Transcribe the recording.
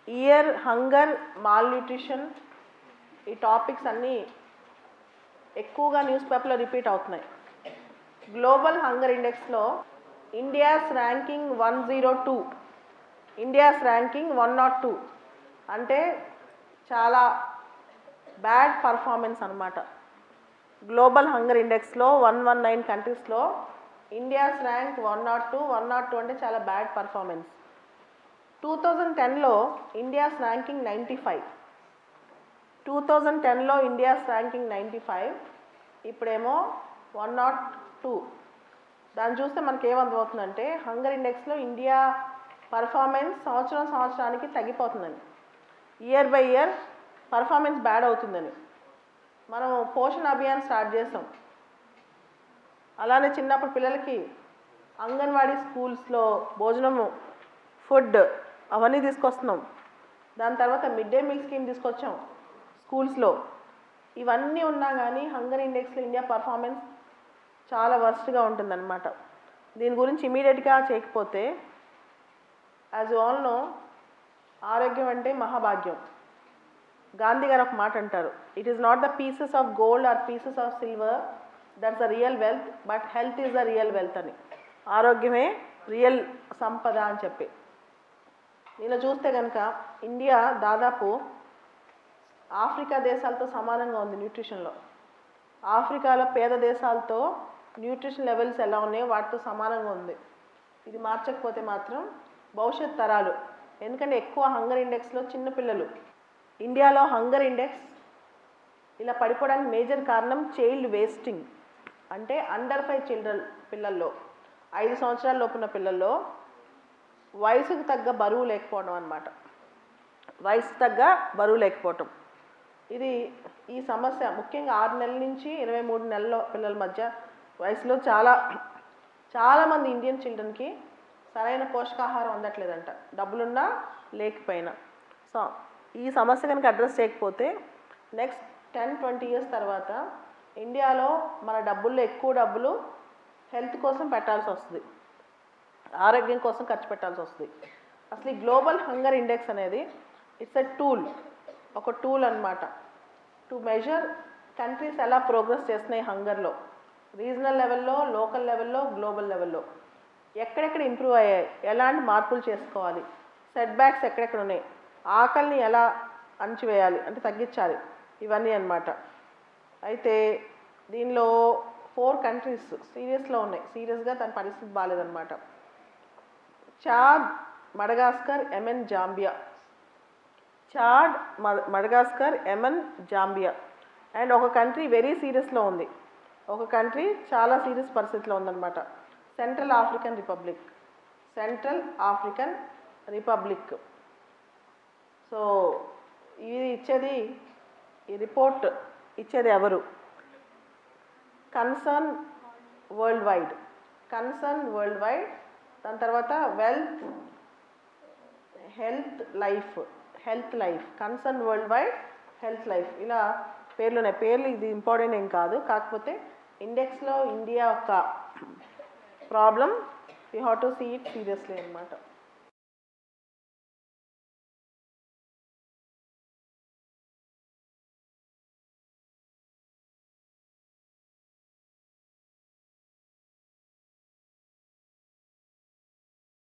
Year hunger malnutrition ఈ topics అన్నీ ఎక్కువగా న్యూస్ పేపర్లో రిపీట్ అవుతున్నాయి. గ్లోబల్ హంగర్ ఇండెక్స్లో ఇండియాస్ ర్యాంకింగ్ 102, ఇండియాస్ ర్యాంకింగ్ 102 అంటే చాలా బ్యాడ్ పర్ఫార్మెన్స్ అన్నమాట. గ్లోబల్ హంగర్ ఇండెక్స్లో 119 కంట్రీస్లో ఇండియాస్ ర్యాంక్ 102 అంటే చాలా బ్యాడ్ పర్ఫార్మెన్స్. 2010లో ఇండియాస్ ర్యాంకింగ్ 95, 2010లో ఇండియాస్ ర్యాంకింగ్ 95, ఇప్పుడేమో 102. దాన్ని చూస్తే మనకి ఏమర్థమవుతుందంటే హంగర్ ఇండెక్స్లో ఇండియా పర్ఫార్మెన్స్ సంవత్సరానికి తగ్గిపోతుందని, year by year performance bad అవుతుందని. మనం పోషణ అభియాన్ స్టార్ట్ చేసాం. అలానే చిన్నప్పుడు పిల్లలకి అంగన్వాడీ స్కూల్స్లో భోజనము ఫుడ్ అవన్నీ తీసుకొస్తున్నాం. దాని తర్వాత మిడ్ డే మీల్ స్కీమ్ తీసుకొచ్చాం స్కూల్స్లో. ఇవన్నీ ఉన్నా కానీ హంగర్ ఇండెక్స్లో ఇండియా పర్ఫార్మెన్స్ చాలా వర్స్ట్గా ఉంటుందన్నమాట. దీని గురించి ఇమీడియట్గా చేయకపోతే యాజ్ యు ఆల్ నో ఆరోగ్యం అంటే మహాభాగ్యం. గాంధీ గారు ఒక మాట అంటారు, it is not the pieces of gold or pieces of silver that's the real wealth but health is the real wealth అని. ఆరోగ్యమే రియల్ సంపద అని చెప్పి. ఇలా చూస్తే కనుక ఇండియా దాదాపు ఆఫ్రికా దేశాలతో సమానంగా ఉంది న్యూట్రిషన్లో. ఆఫ్రికాలో పేద దేశాలతో న్యూట్రిషన్ లెవెల్స్ ఎలా ఉన్నాయో వాటితో సమానంగా ఉంది. ఇది మార్చకపోతే మాత్రం భవిష్యత్ తరాలు, ఎందుకంటే ఎక్కువ హంగర్ ఇండెక్స్లో చిన్నపిల్లలు. ఇండియాలో హంగర్ ఇండెక్స్ ఇలా పడిపోవడానికి మేజర్ కారణం చైల్డ్ వేస్టింగ్. అంటే అండర్ 5 చిల్డ్రన్ పిల్లల్లో, 5 సంవత్సరాల లోపున్న పిల్లల్లో వయసుకు తగ్గ బరువు లేకపోవడం అన్నమాట. వయసు తగ్గ బరువు లేకపోవటం, ఇది ఈ సమస్య ముఖ్యంగా 6 నెలల నుంచి 23 నెలల పిల్లల మధ్య వయసులో చాలామంది ఇండియన్ చిల్డ్రన్కి సరైన పోషకాహారం అందట్లేదంట, డబ్బులున్నా లేకపోయినా. సో ఈ సమస్య కనుక అడ్రస్ చేయకపోతే నెక్స్ట్ 10-20 ఇయర్స్ తర్వాత ఇండియాలో మన డబ్బుల్లో ఎక్కువ డబ్బులు హెల్త్ కోసం పెట్టాల్సి వస్తుంది, ఆరోగ్యం కోసం ఖర్చు పెట్టాల్సి వస్తుంది. అసలు ఈ గ్లోబల్ హంగర్ ఇండెక్స్ అనేది ఇట్స్ ఎ టూల్, ఒక టూల్ అన్నమాట టు మెజర్ కంట్రీస్ ఎలా ప్రోగ్రెస్ చేస్తున్నాయి హంగర్లో, రీజనల్ లెవెల్లో, లోకల్ లెవెల్లో, గ్లోబల్ లెవెల్లో ఎక్కడెక్కడ ఇంప్రూవ్ అయ్యాయి, ఎలాంటి మార్పులు చేసుకోవాలి, సెట్ బ్యాక్స్ ఎక్కడెక్కడ ఉన్నాయి, ఆకలిని ఎలా అణచివేయాలి అంటే తగ్గించాలి, ఇవన్నీ అన్నమాట. అయితే దీనిలో 4 కంట్రీస్ సీరియస్లో ఉన్నాయి, సీరియస్గా తన పరిస్థితి బాగాలేదన్నమాట. Chad, Madagascar, Yemen, Zambia. Chad, Madagascar, Yemen, Zambia. And ఒక కంట్రీ వెరీ సీరియస్లో ఉంది, ఒక కంట్రీ చాలా సీరియస్ పరిస్థితిలో ఉందన్నమాట, Central African Republic. Central African Republic. So ఇది ఇచ్చేది, ఈ రిపోర్ట్ ఇచ్చేది ఎవరు? Concern Worldwide. Concern Worldwide. దాని తర్వాత wealth, health life, Concern Worldwide, health life, ఇలా పేర్లు ఉన్నాయి. పేర్లు ఇది ఇంపార్టెంట్ ఏం కాదు, కాకపోతే ఇండెక్స్లో ఇండియా యొక్క problem you have to see it seriously అన్నమాట.